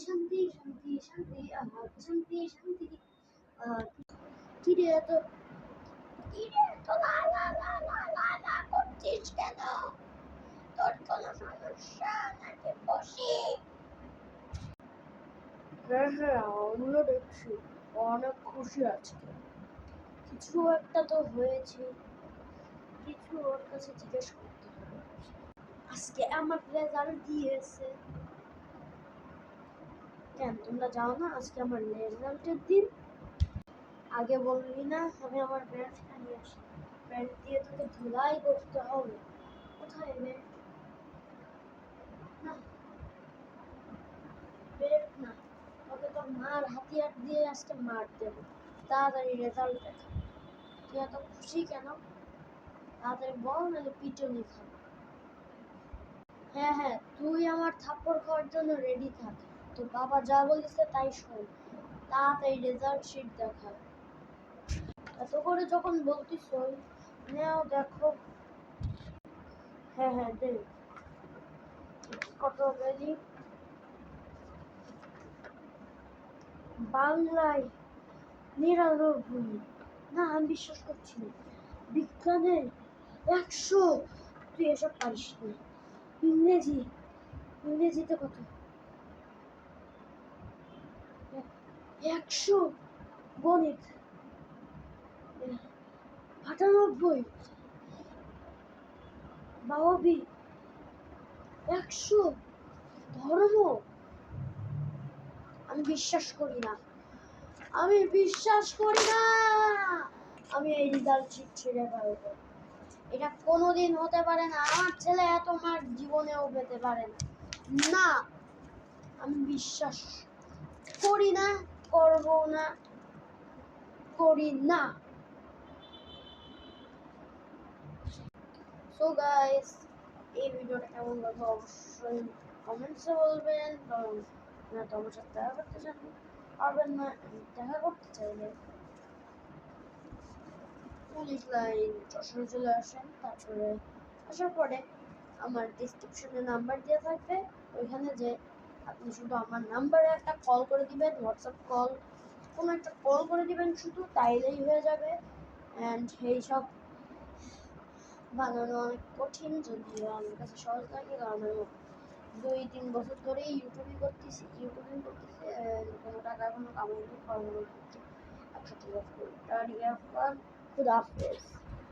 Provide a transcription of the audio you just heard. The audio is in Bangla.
শান্তি শান্তি শান্তি শান্তি শান্তি কিরে এত লা লা লা লা লা লা করছিস কেন? তোর কোনো সমস্যা নাকি বসি? হ্যাঁ, আমিও দেখছি অনেক খুশি আজকে। কিছু একটা তো হয়েছে, কিছু ওর কাছে জিজ্ঞেস করতে হবে। আজকে আমার রেজাল্ট দিয়েছে। কেন তোমরা যাও না? আজকে আমার রেজাল্টের দিন। আগে বললি না আমি আমার ব্যাগটা নিয়ে আসি, ব্যাগ দিয়ে তোকে ধুলাই করতে হবে। কোথায় ব্যাগ? না ব্যাগ না, তোকে তোর মার হাতিয়ার দিয়ে আজকে মার দেবো। তাড়াতাড়ি রেজাল্ট দেখা। তুই এত খুশি কেন? তাড়াতাড়ি বল, নাহলে পিটুনি খাবো। হ্যাঁ, তুই আমার থাপ্পড় খাওয়ার জন্য রেডি থাক। তোর বাবা যা বলেছে তাই শোন। তাড়াতাড়ি রেজাল্ট শিট দেখা। এত করে যখন বলতিস নেও দেখো। হ্যাঁ দে। কত পেলি? বাংলায় ৯৯। না আমি বিশ্বাস করছি না। বিজ্ঞানে ১০০। তুই এসব পারিস না। ইংরেজিতে কত? ১০০। গণিত ৯৮। বাবাবি ১০০। ধর্ম আমি বিশ্বাস করি না, আমি বিশ্বাস করি না। আমি এই রেজাল্ট শিট ছেড়ে ফেলবো। এটা কোনোদিন হতে পারে না। আমার ছেলে এত মার্ক জীবনেও পেতে পারে না। না, আমি বিশ্বাস করি না, করব না, করি না। সো গাইস, এই ভিডিওটা কেমন লাগলো অবশ্যই কমেন্টসে বলবেন। কারণ আপনারা তো আমার সাথে দেখা করতে চান পারবেন না। দেখা করতে চাইলে পুলিশ লাইন যশোরে চলে আসেন। তারপরে আসার পরে আমার ডিসক্রিপশনে নাম্বার দেওয়া থাকবে, ওইখানে যে আপনি শুধু আমার নাম্বারে একটা কল করে দিবেন, হোয়াটসঅ্যাপ কল, কোনো একটা কল করে দিবেন শুধু, তাইলেই হয়ে যাবে। অ্যান্ড এইসব বানানো অনেক কঠিন, যদিও আমার কাছে সহজ লাগে, কারণ আমি ২-৩ বছর ধরেই ইউটিউবিং করতেছি। কোনো টাকা এখনো কামাইনি, কারণ একসাথে খুদ হাফেজ।